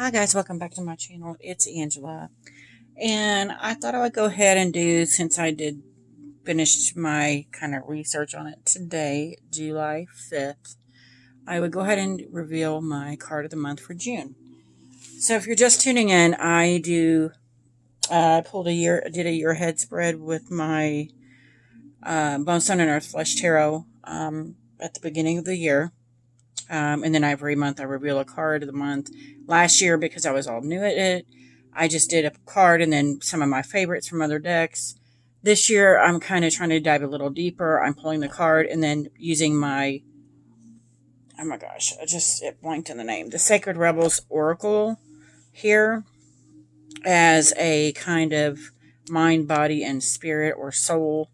Hi guys, welcome back to my channel. It's Angela. And I thought I would go ahead and do, since I did finish my kind of research on it today, July 5th, I would go ahead and reveal my card of the month for June. So if you're just tuning in, I did a year ahead spread with my Bone, Stone, and Earth Flesh Tarot at the beginning of the year. And then every month I reveal a card of the month. Last year, because I was all new at it, I just did a card and then some of my favorites from other decks. This year, I'm kind of trying to dive a little deeper. I'm pulling the card and then using my, oh my gosh, it blanked in the name, the Sacred Rebels Oracle here as a kind of mind, body, and spirit or soul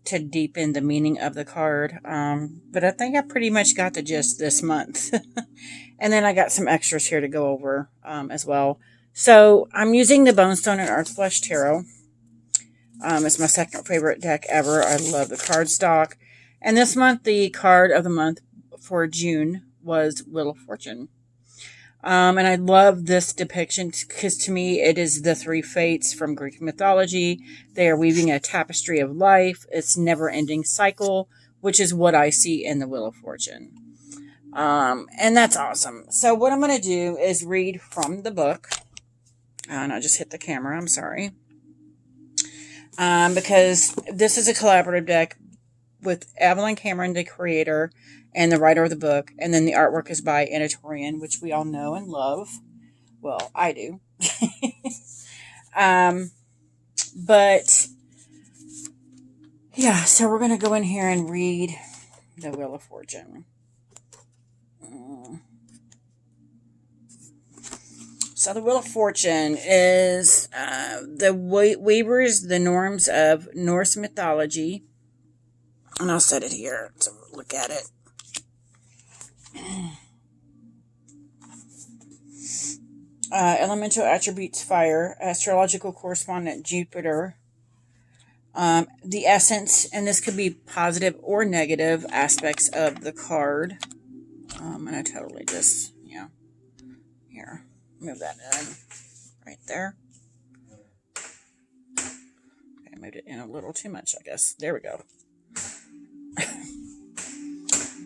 to deepen the meaning of the card. But I think I pretty much got the gist this month. And then I got some extras here to go over as well. So I'm using the Bone, Stone, and Earth Flesh Tarot. It's my second favorite deck ever. I love the cardstock. And this month, the card of the month for June was Wheel of Fortune. And I love this depiction because to me it is the three fates from Greek mythology. They are weaving a tapestry of life. It's never-ending cycle, which is what I see in the Wheel of Fortune. And that's awesome. So what I'm going to do is read from the book. And I just hit the camera. I'm sorry. Because this is a collaborative deck with Evelyn Cameron, the creator, and the writer of the book. And then the artwork is by Anatorian, which we all know and love. Well, I do. But, yeah, so we're going to go in here and read the Wheel of Fortune. So the Wheel of Fortune is the weavers, the norms of Norse mythology. And I'll set it here to look at it. Elemental attributes fire, astrological correspondent Jupiter. The essence, and this could be positive or negative aspects of the card. And I totally just, here, move that in right there. Okay, I moved it in a little too much, I guess. There we go.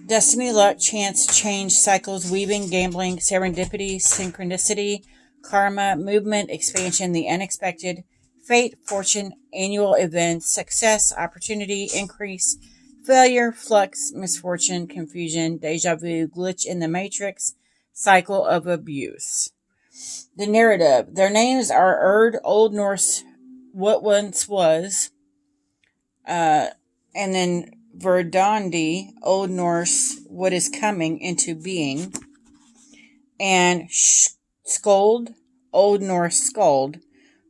Destiny, luck, chance, change, cycles, weaving, gambling, serendipity, synchronicity, karma, movement, expansion, the unexpected, fate, fortune, annual events, success, opportunity, increase, failure, flux, misfortune, confusion, deja vu, glitch in the matrix, cycle of abuse. The narrative. Their names are Erd, Old Norse, what once was, and then Verdandi, Old Norse, what is coming into being, and Skuld, Old Norse skald,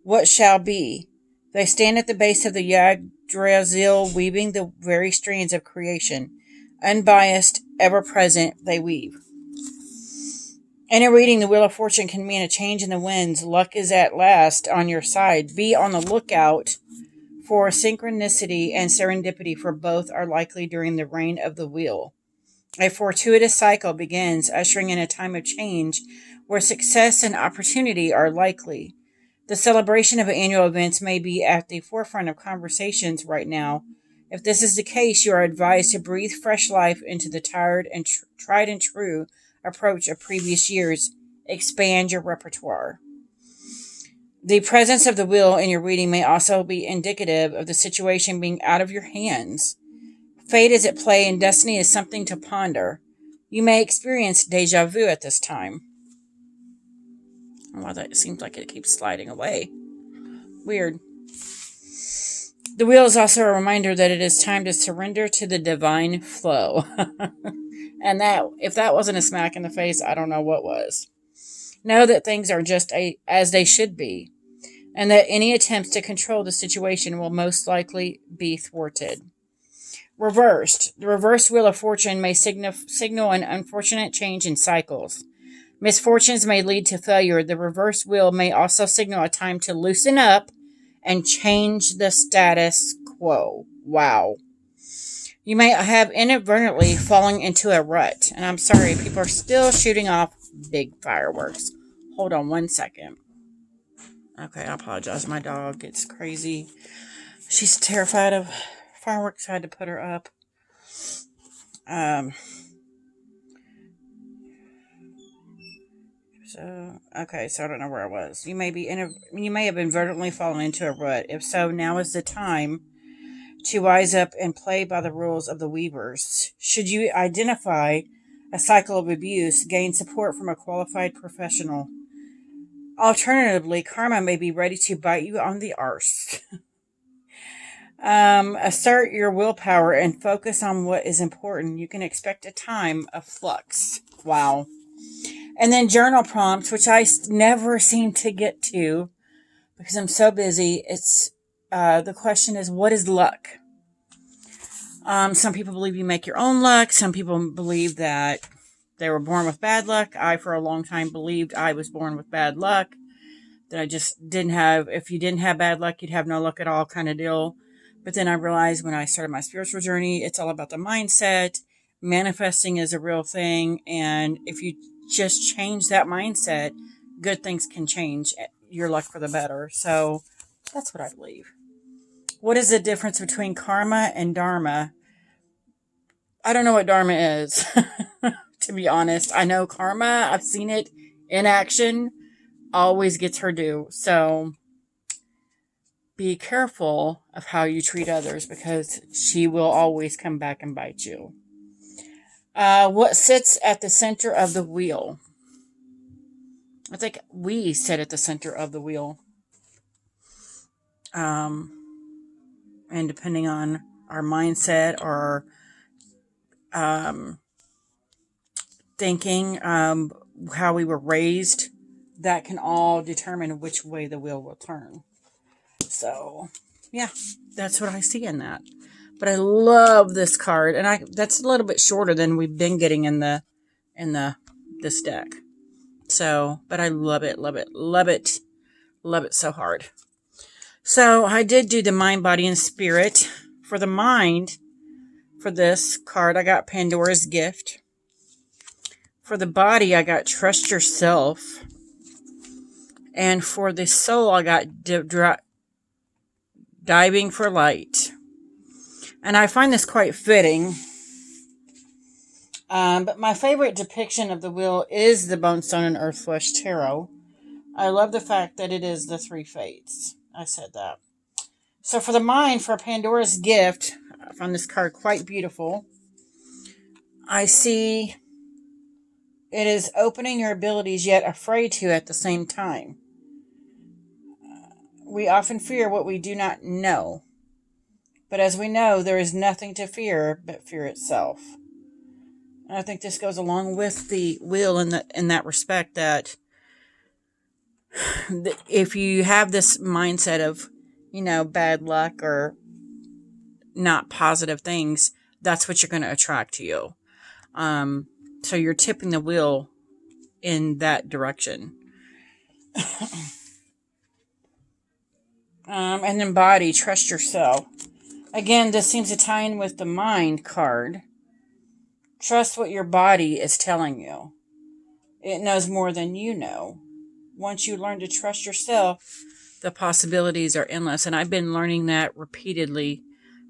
what shall be. They stand at the base of the Yggdrasil, weaving the very strands of creation. Unbiased, ever-present, they weave. In a reading, the Wheel of Fortune can mean a change in the winds. Luck is at last on your side. Be on the lookout for synchronicity and serendipity, for both are likely during the reign of the wheel. A fortuitous cycle begins, ushering in a time of change where success and opportunity are likely. The celebration of annual events may be at the forefront of conversations right now. If this is the case, you are advised to breathe fresh life into the tired and tried and true approach of previous years. Expand your repertoire. The presence of the wheel in your reading may also be indicative of the situation being out of your hands. Fate is at play and destiny is something to ponder. You may experience deja vu at this time. Well, that seems like it keeps sliding away. Weird. The wheel is also a reminder that it is time to surrender to the divine flow. And that, if that wasn't a smack in the face, I don't know what was. Know that things are just as they should be, and that any attempts to control the situation will most likely be thwarted. Reversed. The reversed Wheel of Fortune may signal an unfortunate change in cycles. Misfortunes may lead to failure. The reversed wheel may also signal a time to loosen up and change the status quo. Wow. You may have inadvertently fallen into a rut. And I'm sorry, people are still shooting off big fireworks. Hold on one second. Okay, I apologize. My dog gets crazy. She's terrified of fireworks. I had to put her up. Okay, so I don't know where I was. You may have inadvertently fallen into a rut. If so, now is the time to wise up and play by the rules of the weavers. Should you identify a cycle of abuse, gain support from a qualified professional. Alternatively, karma may be ready to bite you on the arse. Assert your willpower and focus on what is important. You can expect a time of flux. Wow. And then journal prompts, which I never seem to get to because I'm so busy. It's the question is, what is luck? Some people believe you make your own luck. Some people believe that they were born with bad luck. I, for a long time, believed I was born with bad luck. That I just didn't have, if you didn't have bad luck, you'd have no luck at all kind of deal. But then I realized when I started my spiritual journey, it's all about the mindset. Manifesting is a real thing. And if you just change that mindset, good things can change your luck for the better. So that's what I believe. What is the difference between karma and dharma? I don't know what dharma is, to be honest. I know karma, I've seen it in action, always gets her due. So be careful of how you treat others because she will always come back and bite you. What sits at the center of the wheel? I think we sit at the center of the wheel. And depending on our mindset or thinking, how we were raised, that can all determine which way the wheel will turn. So, yeah, that's what I see in that. But I love this card, and that's a little bit shorter than we've been getting in this deck. So, but I love it, love it, love it, love it so hard. So I did do the mind, body, and spirit. For the mind, for this card, I got Pandora's Gift. For the body, I got Trust Yourself. And for the soul, I got Diving for Light. And I find this quite fitting. But my favorite depiction of the wheel is the Bonestone and Earthflush Tarot. I love the fact that it is the three fates. I said that. So for the mind, for Pandora's Gift, I found this card quite beautiful. I see it is opening your abilities yet afraid to at the same time. We often fear what we do not know. But as we know, there is nothing to fear but fear itself. And I think this goes along with the wheel in that respect, that if you have this mindset of, bad luck or not positive things, that's what you're going to attract to you. So you're tipping the wheel in that direction. And then body, Trust Yourself. Again, this seems to tie in with the mind card. Trust what your body is telling you. It knows more than you know. Once you learn to trust yourself, the possibilities are endless. And I've been learning that repeatedly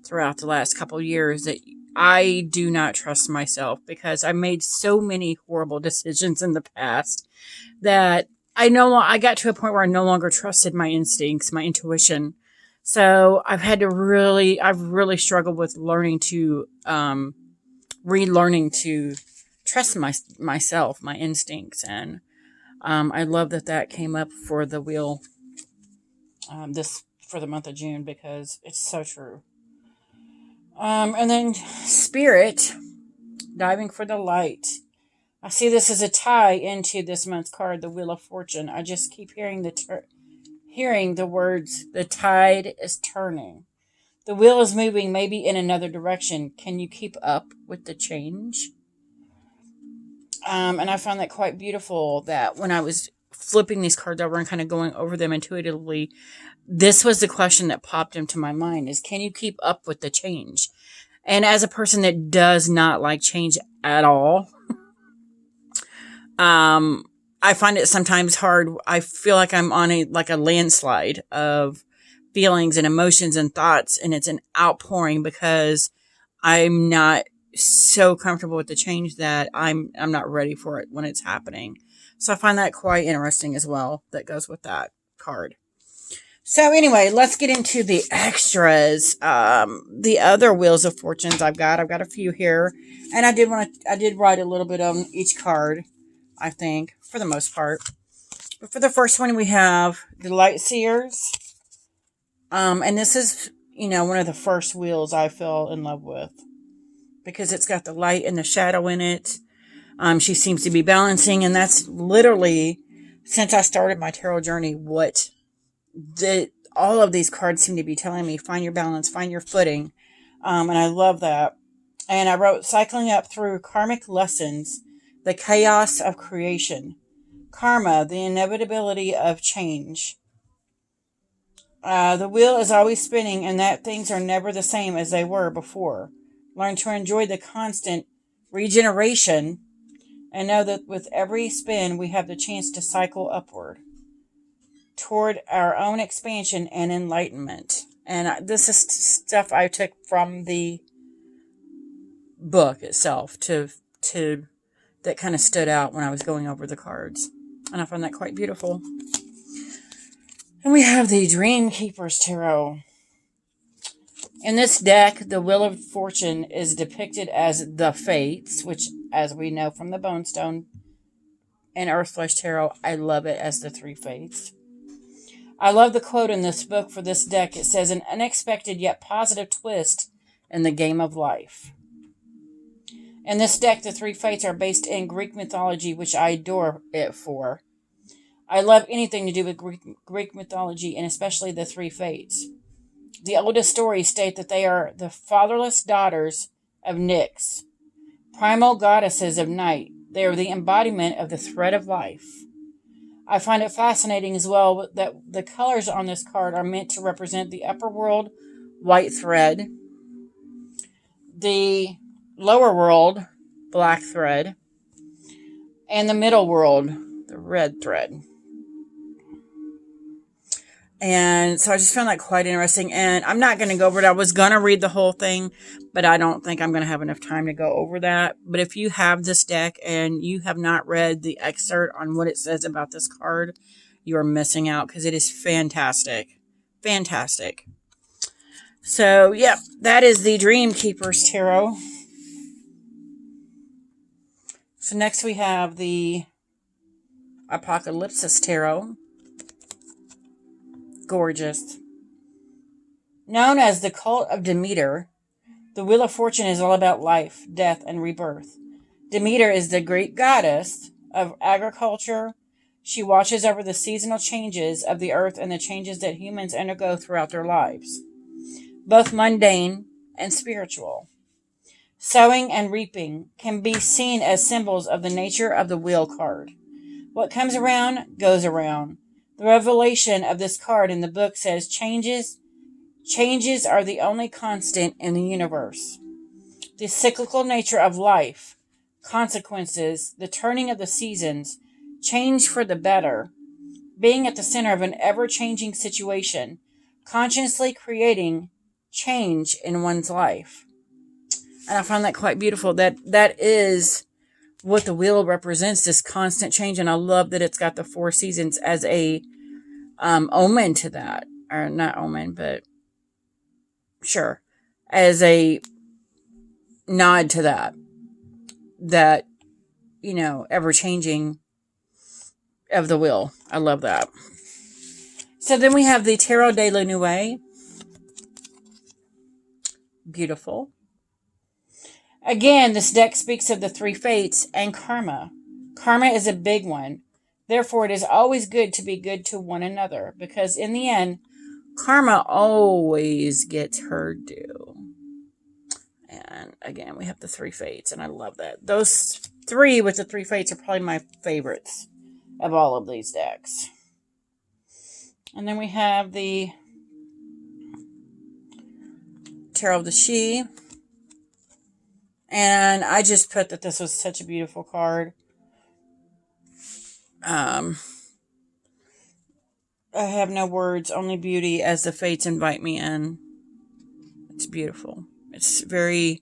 throughout the last couple of years, that I do not trust myself because I made so many horrible decisions in the past that I got to a point where I no longer trusted my instincts, my intuition. So I've really struggled with relearning to trust myself, my instincts. And I love that came up for the wheel for the month of June, because it's so true. And then Spirit, Diving for the Light. I see this as a tie into this month's card, the Wheel of Fortune. I just keep hearing the words, the tide is turning. The wheel is moving, maybe in another direction. Can you keep up with the change? And I found that quite beautiful, that when I was flipping these cards over and kind of going over them intuitively, this was the question that popped into my mind, is can you keep up with the change? And as a person that does not like change at all, I find it sometimes hard. I feel like I'm on a landslide of feelings and emotions and thoughts, and it's an outpouring because I'm not so comfortable with the change that I'm not ready for it when it's happening. So I find that quite interesting as well. That goes with that card. So anyway, let's get into the extras. The other Wheels of Fortunes I've got a few here, and I did write a little bit on each card, I think, for the most part. But for the first one, we have the Light Seers. And this is, one of the first wheels I fell in love with because it's got the light and the shadow in it. She seems to be balancing, and that's literally, since I started my tarot journey, what all of these cards seem to be telling me: find your balance, find your footing. And I love that. And I wrote, cycling up through karmic lessons, the chaos of creation, karma, the inevitability of change. The wheel is always spinning, and that things are never the same as they were before. Learn to enjoy the constant regeneration and know that with every spin, we have the chance to cycle upward toward our own expansion and enlightenment. And this is stuff I took from the book itself to that kind of stood out when I was going over the cards. And I found that quite beautiful. And we have the Dream Keeper's Tarot. In this deck, the Wheel of Fortune is depicted as the Fates, which, as we know from the Bone Stone and Earthflesh Tarot, I love it as the Three Fates. I love the quote in this book for this deck. It says, an unexpected yet positive twist in the game of life. In this deck, the Three Fates are based in Greek mythology, which I adore it for. I love anything to do with Greek mythology, and especially the Three Fates. The oldest stories state that they are the fatherless daughters of Nyx, primal goddesses of night. They are the embodiment of the thread of life. I find it fascinating as well that the colors on this card are meant to represent the upper world, white thread, the lower world, black thread, and the middle world, the red thread. And so I just found that quite interesting. And I'm not going to go over it. I was going to read the whole thing, but I don't think I'm going to have enough time to go over that. But if you have this deck and you have not read the excerpt on what it says about this card, you are missing out because it is fantastic. Fantastic. So, yep, that is the Dream Keeper's Tarot. So next we have the Apocalypsis Tarot. Gorgeous. Known as the Cult of Demeter, the Wheel of Fortune is all about life, death, and rebirth. Demeter is the Greek goddess of agriculture. She watches over the seasonal changes of the earth and the changes that humans undergo throughout their lives, both mundane and spiritual. Sowing and reaping can be seen as symbols of the nature of the wheel card. What comes around goes around. The revelation of this card in the book says changes are the only constant in the universe. The cyclical nature of life, consequences, the turning of the seasons, change for the better, being at the center of an ever-changing situation, consciously creating change in one's life. And I find that quite beautiful. That is what the wheel represents, this constant change. And I love that it's got the 4 seasons as a omen to that. Or not omen, but sure. As a nod to that. That, ever-changing of the wheel. I love that. So then we have the Tarot de la Nuit. Beautiful. Again, this deck speaks of the 3 fates and karma. Karma is a big one. Therefore, it is always good to be good to one another, because in the end, karma always gets her due. And again, we have the 3 fates, and I love that. Those 3 with the 3 fates are probably my favorites of all of these decks. And then we have the Tarot of the She. And I just put that this was such a beautiful card. Um, I have no words, only beauty as the fates invite me in. It's beautiful. It's very,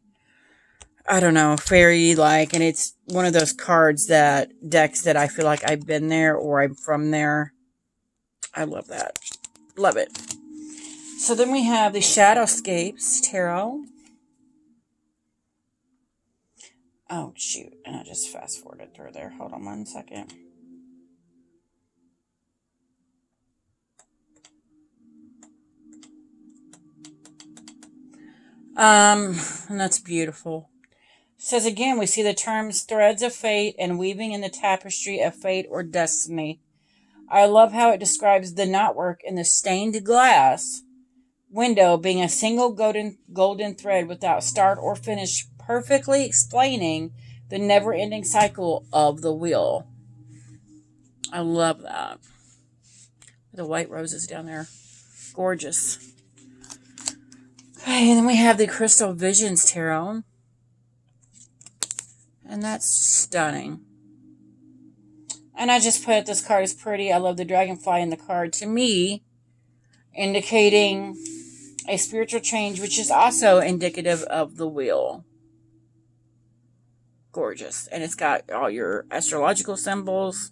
I don't know, fairy-like, and it's one of those decks that I feel like I've been there or I'm from there. I love that. Love it. So then we have the Shadowscapes Tarot. Oh, shoot. And I just fast-forwarded through there. Hold on one second. And that's beautiful. It says again, we see the terms threads of fate and weaving in the tapestry of fate or destiny. I love how it describes the knotwork in the stained glass window being a single golden thread without start or finish, perfectly explaining the never-ending cycle of the wheel. I love that. The white roses down there. Gorgeous. Okay, and then we have the Crystal Visions Tarot. And that's stunning. And I just put this card is pretty. I love the dragonfly in the card. To me, indicating a spiritual change, which is also indicative of the wheel. Gorgeous. And it's got all your astrological symbols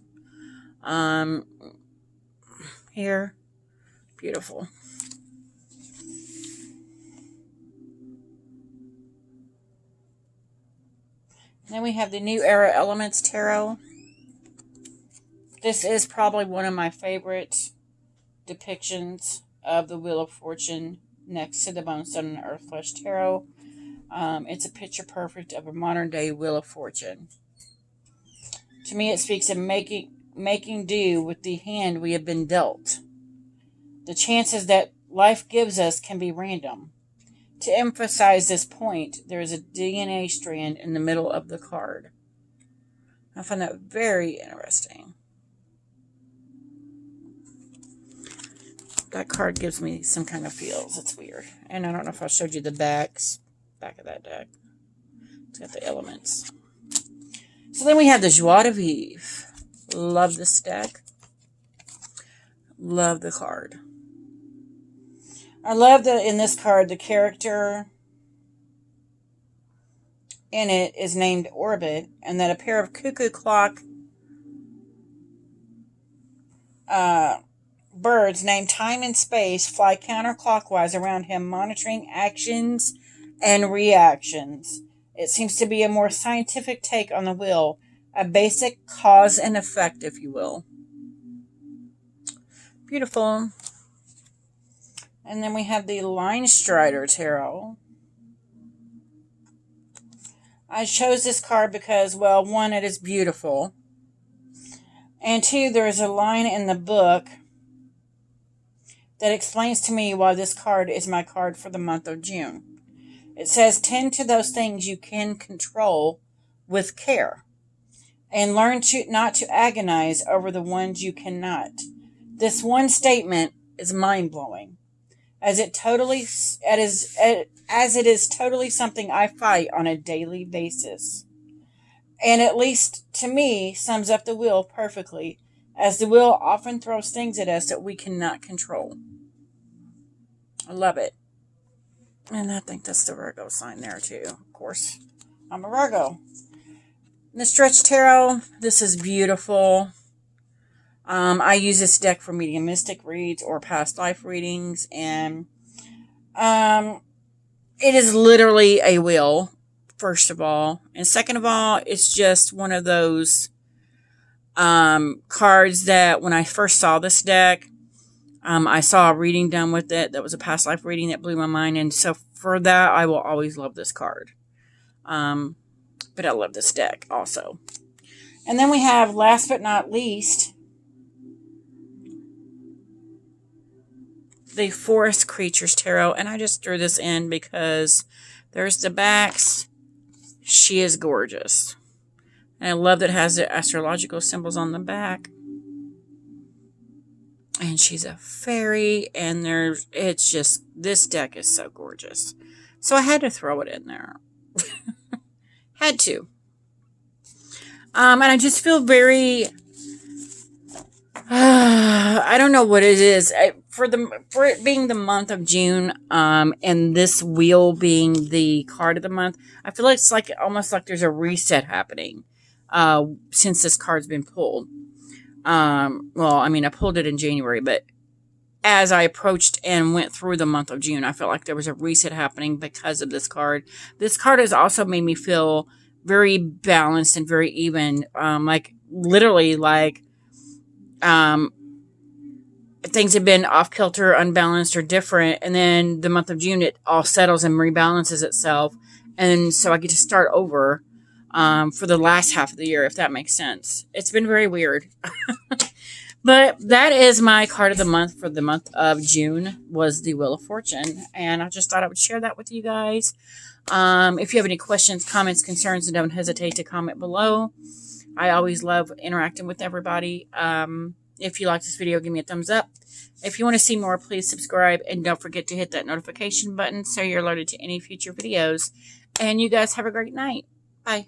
here. Beautiful. And then we have the New Era Elements Tarot. This is probably one of my favorite depictions of the Wheel of Fortune next to the Bonestone and Earthflesh Tarot. It's a picture perfect of a modern day Wheel of Fortune. To me, it speaks of making do with the hand we have been dealt. The chances that life gives us can be random. To emphasize this point, there is a DNA strand in the middle of the card. I find that very interesting. That card gives me some kind of feels. It's weird. And I don't know if I showed you the back of that deck. It's got the elements. So then we have the Joie de Vivre. Love this deck. Love the card. I love that in this card, the character in it is named Orbit, and that a pair of cuckoo clock birds named Time and Space fly counterclockwise around him, monitoring actions and reactions. It seems to be a more scientific take on the wheel, a basic cause and effect, if you will. Beautiful. And then we have the Line Strider Tarot. I chose this card because, well, one, it is beautiful. And two, there is a line in the book that explains to me why this card is my card for the month of June. It says, tend to those things you can control with care, and learn not to agonize over the ones you cannot. This one statement is mind-blowing, as it is totally something I fight on a daily basis. And at least to me, sums up the wheel perfectly, as the wheel often throws things at us that we cannot control. I love it. And I think that's the Virgo sign there too. Of course, I'm a Virgo. The Stretch Tarot, this is beautiful. I use this deck for mediumistic reads or past life readings, and it is literally a wheel, first of all. And second of all, it's just one of those cards that when I first saw this deck, I saw a reading done with it that was a past life reading that blew my mind. And so for that, I will always love this card. But I love this deck also. And then we have, last but not least, the Forest Creatures Tarot. And I just threw this in because there's the backs. She is gorgeous. And I love that it has the astrological symbols on the back. And she's a fairy, and it's just, this deck is so gorgeous. So I had to throw it in there. Had to. And I just feel very I don't know what it is. For it being the month of June, and this wheel being the card of the month, I feel like it's like almost like there's a reset happening, since this card's been pulled. Well, I mean, I pulled it in January, but as I approached and went through the month of June, I felt like there was a reset happening because of this card. This card has also made me feel very balanced and very even. Like literally, like um, things have been off kilter, unbalanced, or different, and then the month of June, it all settles and rebalances itself, and so I get to start over for the last half of the year, if that makes sense. It's been very weird. But that is my card of the month for the month of June, was the Wheel of Fortune. And I just thought I would share that with you guys. If you have any questions, comments, concerns, don't hesitate to comment below. I always love interacting with everybody. If you like this video, give me a thumbs up. If you want to see more, please subscribe. And don't forget to hit that notification button so you're alerted to any future videos. And you guys have a great night. Bye.